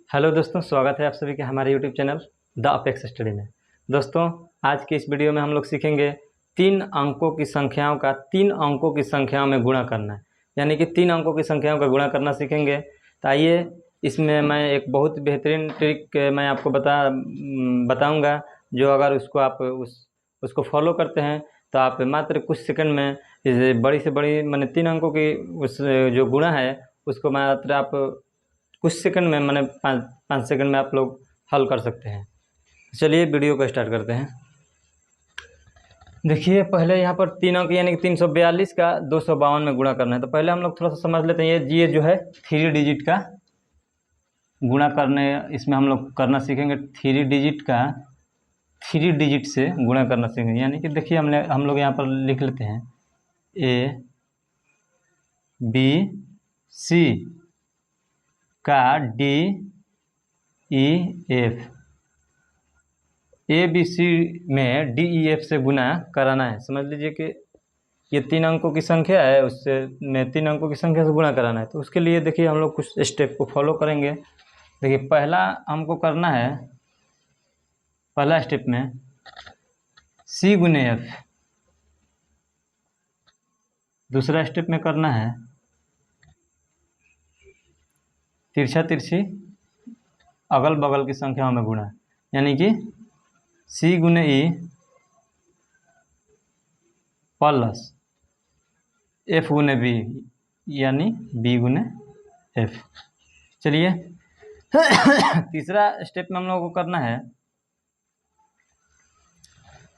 Hello दोस्तों, स्वागत है आप सभी के हमारे YouTube channel the apex study में। दोस्तों, आज की इस वीडियो में हम लोग सीखेंगे 3 अंकों की संख्याओं का 3 अंकों की संख्याओं में गुणा करना है, यानी कि 3 अंकों की संख्याओं का गुणा करना सीखेंगे। तो आइए, इसमें मैं एक बहुत बेहतरीन ट्रिक मैं आपको बताऊंगा, जो अगर उसको आप उसको फॉलो करते हैं तो आप मात्र कुछ सेकंड में इस बड़ी से बड़ी मैंने 3 अंकों की उस जो गुणा है उसको मात्र आप कुछ सेकंड में मैंने पाँच सेकंड में आप लोग हल कर सकते हैं। चलिए वीडियो को स्टार्ट करते हैं। देखिए, पहले यहाँ पर 3 अंक यानी कि 342 का 252 में गुणा करना है। तो पहले हम लोग थोड़ा सा समझ लेते हैं। ये जो है 3 डिजिट का गुणा करने, इसमें हम लोग करना सीखेंगे। 3 डिजिट का 3 डिजिट से गुणा करना सीखेंगे। यानी कि देखिए, हम लोग यहाँ पर लिख लेते हैं ABC का DEF, ABC में DEF से गुना कराना है। समझ लीजिए कि ये 3 अंकों की संख्या है, उससे में 3 अंकों की संख्या से गुणा कराना है। तो उसके लिए देखिए हम लोग कुछ स्टेप को फॉलो करेंगे। देखिए, पहला हमको करना है, पहला स्टेप में C गुने F। दूसरा स्टेप में करना है तिरछा तिरछी अगल बगल की संख्याओं में गुणा, यानी कि C गुने E प्लस F गुने B, यानी B गुने F। चलिए तीसरा स्टेप में हम लोगों को करना है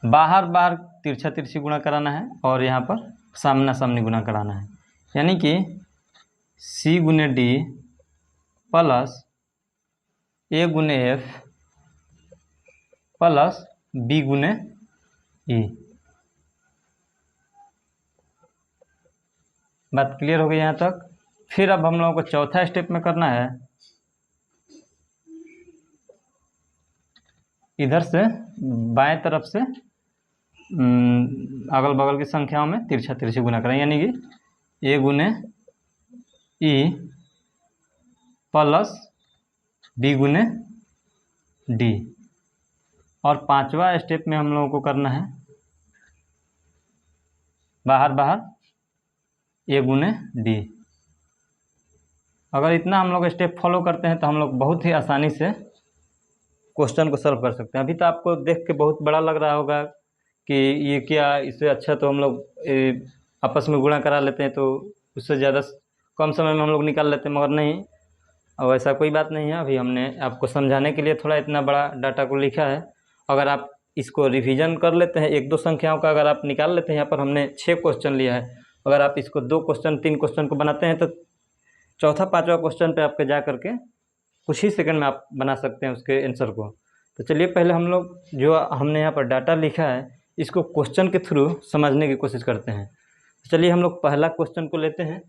बाहर बाहर तिरछा तिरछी गुणा कराना है और यहाँ पर सामना सामनी गुणा कराना है, यानी कि C गुने D प्लस A गुने F प्लस B गुने E। बात क्लियर हो गई यहाँ तक। फिर अब हम लोगों को चौथा स्टेप में करना है इधर से बाएं तरफ से अगल बगल की संख्याओं में तिरछा तिरछी गुणा करें, यानी कि A गुने E प्लस B गुने D। और पांचवा स्टेप में हम लोगों को करना है बाहर बाहर A गुने D। अगर इतना हम लोग स्टेप फॉलो करते हैं तो हम लोग बहुत ही आसानी से क्वेश्चन को सॉल्व कर सकते हैं। अभी तो आपको देख के बहुत बड़ा लग रहा होगा कि ये क्या, इससे अच्छा तो हम लोग आपस में गुणा करा लेते हैं, तो उससे ज़्यादा कम समय में हम लोग निकाल लेते हैं। मगर नहीं, और ऐसा कोई बात नहीं है। अभी हमने आपको समझाने के लिए थोड़ा इतना बड़ा डाटा को लिखा है। अगर आप इसको रिवीजन कर लेते हैं, 1-2 संख्याओं का अगर आप निकाल लेते हैं, यहाँ पर हमने 6 क्वेश्चन लिया है। अगर आप इसको 2 क्वेश्चन 3 क्वेश्चन को बनाते हैं तो चौथा 5वां क्वेश्चन पे आपके जा करके कुछ ही सेकंड में आप बना सकते हैं उसके आंसर को। तो चलिए, पहले हम लोग जो हमने यहाँ पर डाटा लिखा है इसको क्वेश्चन के थ्रू समझने की कोशिश करते हैं। चलिए हम लोग पहला क्वेश्चन को लेते हैं।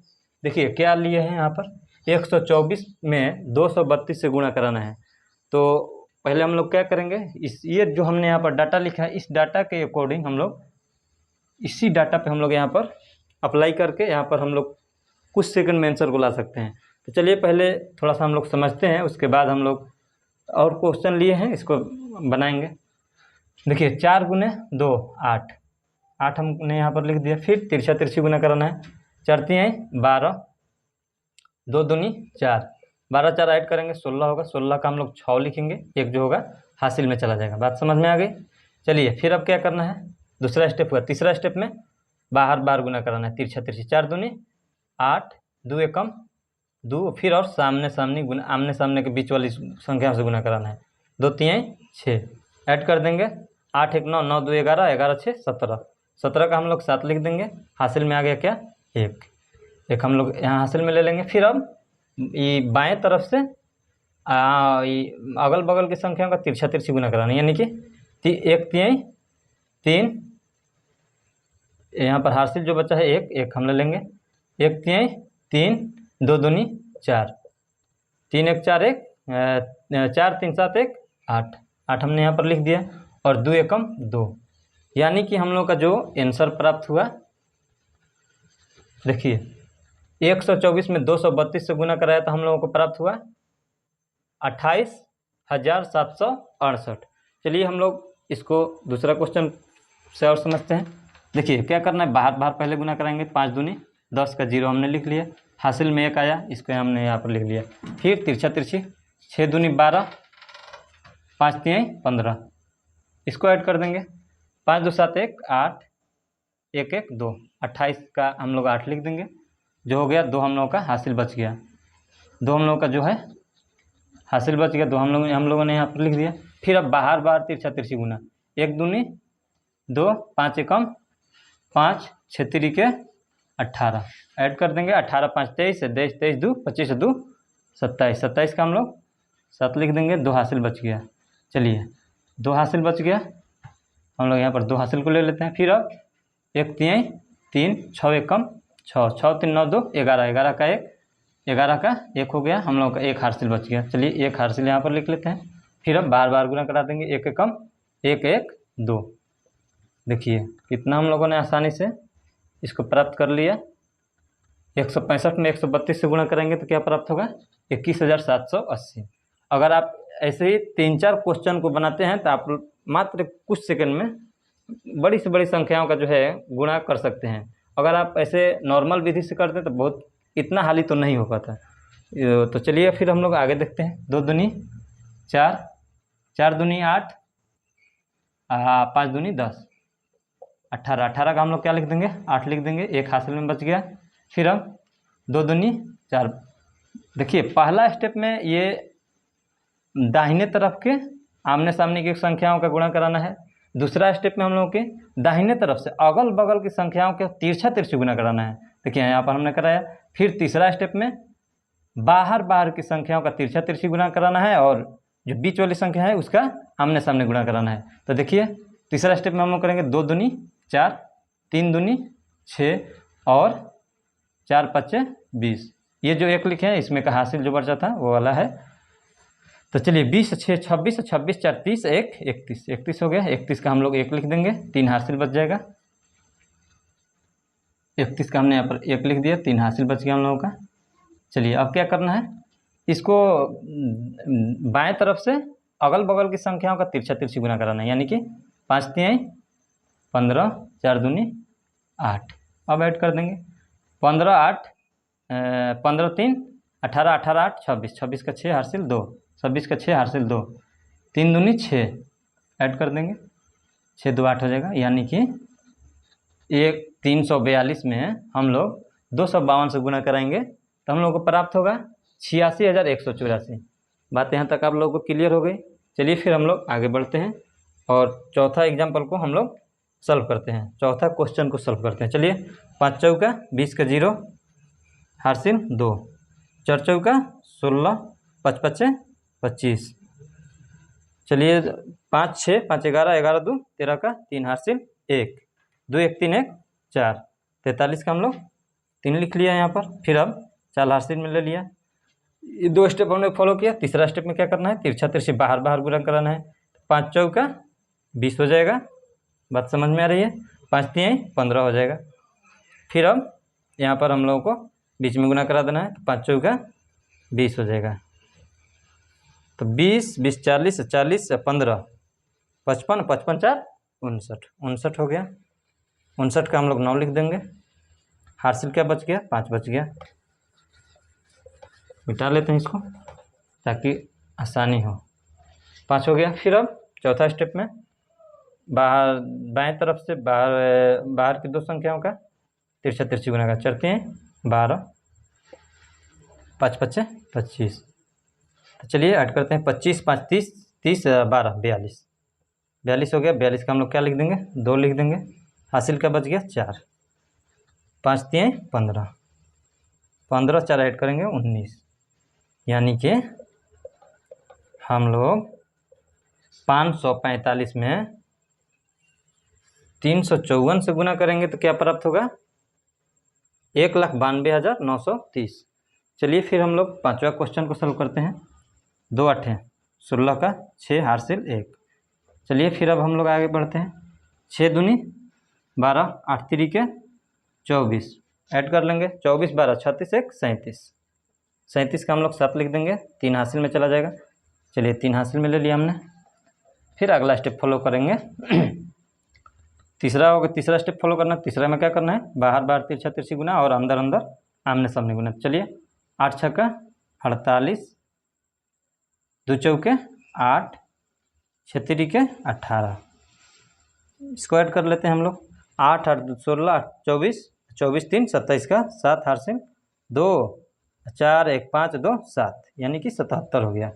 देखिए क्या लिए हैं, यहाँ पर 124 में 232 से गुणा कराना है। तो पहले हम लोग क्या करेंगे, ये जो हमने यहाँ पर डाटा लिखा है, इस डाटा के अकॉर्डिंग हम लोग इसी डाटा पे हम लोग यहाँ पर अप्लाई करके यहाँ पर हम लोग कुछ सेकंड में आंसर को ला सकते हैं। तो चलिए पहले थोड़ा सा हम लोग समझते हैं, उसके बाद हम लोग और क्वेश्चन लिए हैं इसको बनाएंगे। देखिए 4 गुने 2 8, 8 हमने यहाँ पर लिख दिया। फिर तिरछा तिरछी गुना कराना है। 4 3 12, 2 दूनी 4, 12 4 ऐड करेंगे 16 होगा। 16 का हम लोग 6 लिखेंगे, एक जो होगा हासिल में चला जाएगा। बात समझ में आ गई। चलिए फिर अब क्या करना है, दूसरा स्टेप हुआ। तीसरा स्टेप में बाहर बाहर गुना कराना है तिरछा तिरछी। 4 दूनी 8, 2 एकम 2, फिर और सामने सामने गुना, आमने सामने के बीच वाली संख्या से गुना कराना है। 2 3 6 ऐड कर देंगे। 8 1 9, 9 2 11, 11 6 17, 17 का हम लोग 7 लिख देंगे। हासिल में आ गया क्या, एक हम लोग यहाँ हासिल में ले लेंगे। फिर अब ये बाएं तरफ से अगल बगल की संख्याओं का तिरछा तिरछी गुना कराना है, यानी कि 1 3 3, यहाँ पर हासिल जो बचा है 1 हम ले लेंगे। 1 3 3, 2 दूनी 4, 3 1 4 1, 4 3 7 1 8, 8 हमने यहाँ पर लिख दिया। और 2 एकम 2, यानी कि हम लोग का जो आंसर प्राप्त हुआ, देखिए 124 में 232 से गुना कराया तो हम लोगों को प्राप्त हुआ 28,768। चलिए हम लोग इसको दूसरा क्वेश्चन से और समझते हैं। देखिए क्या करना है, बाहर बाहर पहले गुना कराएंगे। 5 दूनी 10 का 0 हमने लिख लिया, हासिल में 1 आया, इसको हमने यहाँ पर लिख लिया। फिर तिरछा तिरछी 6 दूनी 12, 5 तिहाई 15, इसको ऐड कर देंगे। 5 2 7 1 8, 1 1 2, 28 का हम लोग 8 लिख देंगे, जो हो गया 2 हम लोगों का हासिल बच गया। 2 हम लोगों का जो है हासिल बच गया, 2 हम लोगों ने यहाँ पर लिख दिया। फिर अब बाहर बाहर तिरछा तिरछी गुना, 1 दूनी 2, 5 एकम 5, 6 तिरिके 18, ऐड कर देंगे। 18 5 23, 23 23 2 25 2 27, 27 का हम लोग 7 लिख देंगे, 2 हासिल बच गया। चलिए 2 हासिल बच गया, हम लोग यहाँ पर 2 हासिल को ले लेते हैं। फिर अब 1 तिहाई 3, 6 एकम 6, 6 3 9 2 11, 11 का 1, 11 का 1 हो गया, हम लोग का 1 हासिल बच गया। चलिए 1 हासिल यहाँ पर लिख लेते हैं। फिर अब बार बार गुना करा देंगे, 1 एकम 1 1 2। देखिए कितना हम लोगों ने आसानी से इसको प्राप्त कर लिया। 165 में 132 से गुणा करेंगे तो क्या प्राप्त होगा, 21,780। अगर आप ऐसे ही 3-4 क्वेश्चन को बनाते हैं तो आप मात्र कुछ सेकंड में बड़ी से बड़ी संख्याओं का जो है गुणा कर सकते हैं। अगर आप ऐसे नॉर्मल विधि से करते हैं तो बहुत इतना हाली तो नहीं हो पाता। तो चलिए फिर हम लोग आगे देखते हैं। 2 दूनी 4, 4 दूनी 8, 5 दूनी 10, 18, 18 का हम लोग क्या लिख देंगे, 8 लिख देंगे, 1 हासिल में बच गया। फिर अब 2 दूनी 4। देखिए पहला स्टेप में ये दाहिने तरफ के आमने सामने की संख्याओं का गुणा कराना है। दूसरा स्टेप में हम लोगों के दाहिने तरफ से अगल बगल की संख्याओं के तिरछा तिरछी गुना कराना है। देखिए यहाँ पर हमने कराया। फिर तीसरा स्टेप में बाहर बाहर की संख्याओं का तिरछा तिरछी गुना कराना है और जो बीच वाली संख्या है उसका आमने सामने गुणा कराना है। तो देखिए तीसरा स्टेप में हम लोग करेंगे 2 दूनी 4, 3 दूनी 6 और 4 5 20। ये जो 1 लिखे हैं इसमें का हासिल जो बचा था वो वाला है। तो चलिए 20 6 26, 26 4 30, 1 31, 31 हो गया। 31 का हम लोग 1 लिख देंगे, 3 हासिल बच जाएगा। 31 का हमने यहाँ पर 1 लिख दिया, 3 हासिल बच गया हम लोगों का। चलिए अब क्या करना है, इसको बाएं तरफ से अगल बगल की संख्याओं का तिरछा तिरछी गुना कराना है, यानी कि 5 तिहाई 15, 4 दूनी 8। अब ऐड कर देंगे 15 8, 15 3 18, 18 8 26, 26 का 6 हासिल 2, 26 का 6 हासिल 2, 3 दूनी 6, ऐड कर देंगे, 6 2 8 हो जाएगा। यानी कि 342 में हम लोग 252 से गुना कराएंगे तो हम लोग को प्राप्त होगा 86,184। बात यहाँ तक आप लोगों को क्लियर हो गई। चलिए फिर हम लोग आगे बढ़ते हैं और चौथा एग्जाम्पल को हम लोग सॉल्व करते हैं, चौथा क्वेश्चन को सॉल्व करते हैं। चलिए 5 चौका 20 का 0 हासिल 2, 4 चौका 16, 5 5 25। चलिए 5 6 5 11, 11 2 13 का 3 हासिल 1, 2 1 3 1 4, 43 का हम लोग 3 लिख लिया यहाँ पर। फिर अब 4 हासिल में ले लिया। ये 2 स्टेप हमने फॉलो किया। तीसरा स्टेप में क्या करना है, तिरछा तिरछी बाहर बाहर गुणा कराना है। 5 चौका 20 हो जाएगा, बात समझ में आ रही है। 5 तिहाई 15 हो जाएगा। फिर अब यहाँ पर हम लोगों को बीच में गुना करा देना है, तो 5 चौका 20 हो जाएगा। तो 20 20 40, 40 15 55, 55 4 59, 59 हो गया। 59 का हम लोग 9 लिख देंगे, हासिल क्या बच गया, 5 बच गया। मिटा लेते हैं इसको ताकि आसानी हो। 5 हो गया। फिर अब चौथा स्टेप में बाहर बाएं तरफ से बाहर की 2 संख्याओं का तिरछा तिरछी गुना करते हैं। 12 5 5 25। तो चलिए ऐड करते हैं 25 5 30, 30 12 42, 42 हो गया। 42 का हम लोग क्या लिख देंगे, 2 लिख देंगे, हासिल क्या बच गया 4, 5 तिहाई 15, 15 4 ऐड करेंगे 19। यानी कि हम लोग 545 में 354 से गुना करेंगे तो क्या प्राप्त होगा, 1,92,930। चलिए फिर हम लोग पांचवा क्वेश्चन को सॉल्व करते हैं। 2 8 16 का 6 हासिल 1। चलिए फिर अब हम लोग आगे बढ़ते हैं। 6 दूनी 12, 8 तिरिके 24, ऐड कर लेंगे। 24 12 36 1 37, 37 का हम लोग 7 लिख देंगे, 3 हासिल में चला जाएगा। चलिए 3 हासिल में ले लिया हमने। फिर अगला स्टेप फॉलो करेंगे। तीसरा होगा, तीसरा स्टेप फॉलो करना। तीसरा में क्या करना है, बाहर बाहर तिरछा तिरछी गुना और अंदर अंदर आमने सामने गुना। चलिए 8 छक्का 48, 2 चौके 8, 6 तिरिके 18। इसको ऐड कर लेते हैं हम लोग। 8 8 16 24, 24 3 27 का 7 हासिल 2 4 1 5 2 7, यानी कि 77 हो गया।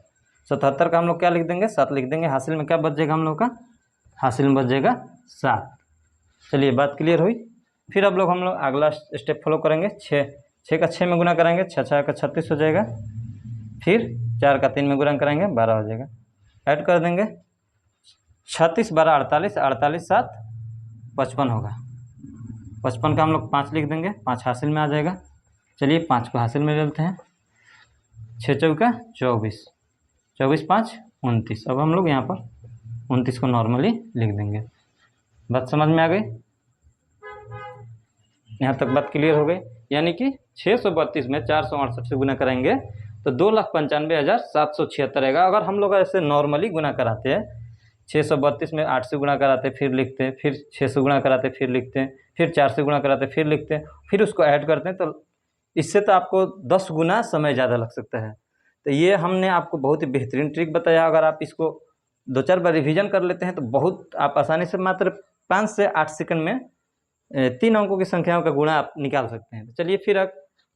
77 का हम लोग क्या लिख देंगे, 7 लिख देंगे। हासिल में क्या बच जाएगा हम लोग का, हासिल में बच जाएगा 7। चलिए बात क्लियर हुई। फिर अब लोग हम लोग अगला स्टेप फॉलो करेंगे। 6 का 6 में गुना कराएंगे, 6 6 का 36 हो जाएगा। फिर 4 का 3 में गुना कराएंगे, 12 हो जाएगा। ऐड कर देंगे 36 12 48, 48 7 55 होगा। 55 का हम लोग 5 लिख देंगे, 5 हासिल में आ जाएगा। चलिए 5 को हासिल में ले लेते हैं। 6 चौका 24, 24 5 29। अब हम लोग यहाँ पर 29 को नॉर्मली लिख देंगे। बात समझ में आ गई, यहाँ तक बात क्लियर हो गई। यानी कि 632 में 468 से गुना करेंगे तो 2,95,776 रहेगा। अगर हम लोग ऐसे नॉर्मली गुना कराते हैं, 632 में 8 से गुना कराते फिर लिखते, फिर 6 से गुना कराते फिर लिखते, फिर 4 से गुना कराते फिर लिखते, फिर उसको ऐड करते हैं, तो इससे तो आपको 10 गुना समय ज़्यादा लग सकता है। तो ये हमने आपको बहुत ही बेहतरीन ट्रिक बताया। अगर आप इसको 2-4 बार रिवीजन कर लेते हैं तो बहुत आप आसानी से मात्र 5 से 8 सेकंड में 3 अंकों की संख्याओं का गुणा आप निकाल सकते हैं। तो चलिए फिर अब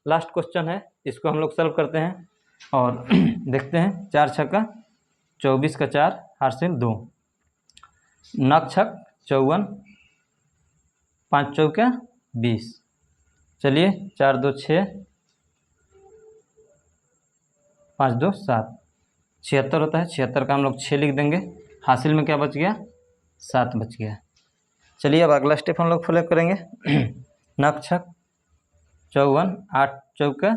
लास्ट क्वेश्चन है, इसको हम लोग सॉल्व करते हैं और देखते हैं। 4 छक्का 24 का 4 हासिल 2, 9 छक 54, 5 चौका 20। चलिए 4 2 6, 5 2 7, 76 होता है। 76 का हम लोग 6 लिख देंगे। हासिल में क्या बच गया, 7 बच गया। चलिए अब अगला स्टेप हम लोग फॉलो करेंगे। 9 छक 54, 8 चौका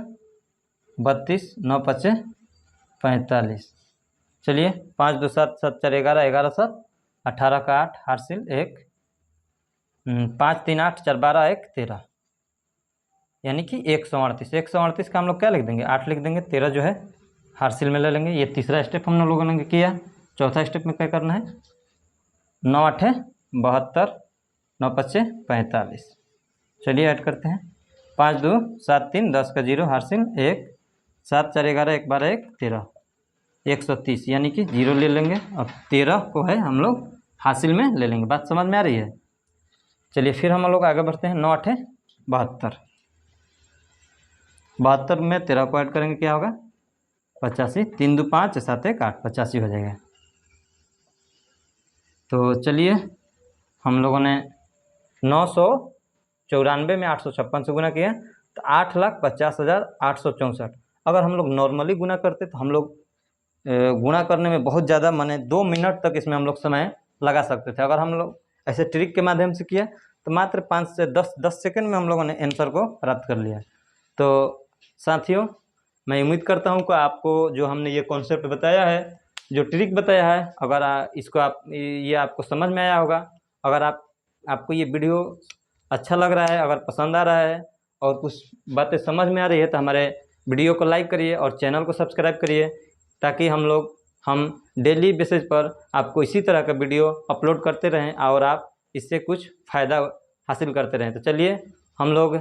32, 9 पचे 45। चलिए 5 2 7 7 4 11, 11 7 18 का 8 हासिल 1, 5 3 8 4 12 1 13, यानी कि 138। 138 का हम लोग क्या लिख देंगे, 8 लिख देंगे। 13 जो है हासिल में ले लेंगे। ये तीसरा स्टेप हम लोगों ने किया। चौथा स्टेप में क्या करना है, 9 8 72, 9 पचे 45। चलिए ऐड करते हैं। 5 2 7 3 10 का 0 हासिल 1, 7 4 11 1 12 1 13, 130, यानी कि 0 ले लेंगे। अब 13 को है हम लोग हासिल में ले लेंगे। बात समझ में आ रही है। चलिए फिर हम लोग आगे बढ़ते हैं। 9 8 72, 72 में 13 को ऐड करेंगे, क्या होगा 85, 3 2 5 7 1 8, 85 हो जाएगा। तो चलिए हम लोगों ने 994 में 856 से गुना किया तो 8,50,864। अगर हम लोग नॉर्मली गुना करते तो हम लोग गुना करने में बहुत ज़्यादा माने 2 मिनट तक इसमें हम लोग समय लगा सकते थे। अगर हम लोग ऐसे ट्रिक के माध्यम से किया तो मात्र 5 से 10 सेकंड में हम लोगों ने आंसर को प्राप्त कर लिया। तो साथियों, मैं उम्मीद करता हूँ कि आपको जो हमने ये कॉन्सेप्ट बताया है, जो ट्रिक बताया है, अगर इसको आप ये आपको समझ में आया होगा। अगर आपको ये वीडियो अच्छा लग रहा है, अगर पसंद आ रहा है और कुछ बातें समझ में आ रही है तो हमारे वीडियो को लाइक करिए और चैनल को सब्सक्राइब करिए, ताकि हम डेली बेसिस पर आपको इसी तरह का वीडियो अपलोड करते रहें और आप इससे कुछ फ़ायदा हासिल करते रहें। तो चलिए हम लोग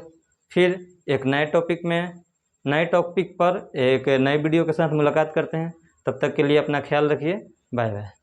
फिर एक नए टॉपिक पर एक नए वीडियो के साथ मुलाकात करते हैं। तब तक के लिए अपना ख्याल रखिए। Bye bye.